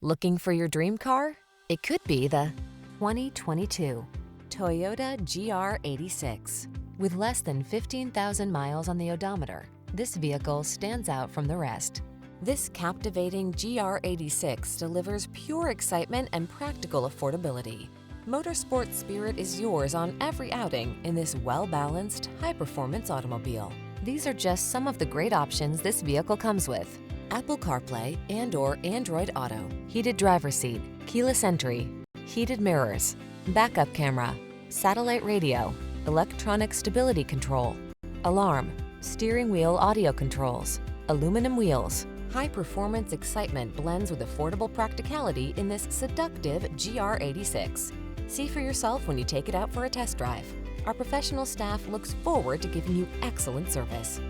Looking for your dream car? It could be the 2022 Toyota GR86. With less than 15,000 miles on the odometer, this vehicle stands out from the rest. This captivating GR86 delivers pure excitement and practical affordability. Motorsport spirit is yours on every outing in this well-balanced, high-performance automobile. These are just some of the great options this vehicle comes with: Apple CarPlay and/or Android Auto, heated driver's seat, keyless entry, heated mirrors, backup camera, satellite radio, electronic stability control, alarm, steering wheel audio controls, aluminum wheels. High-performance excitement blends with affordable practicality in this seductive GR86. See for yourself when you take it out for a test drive. Our professional staff looks forward to giving you excellent service.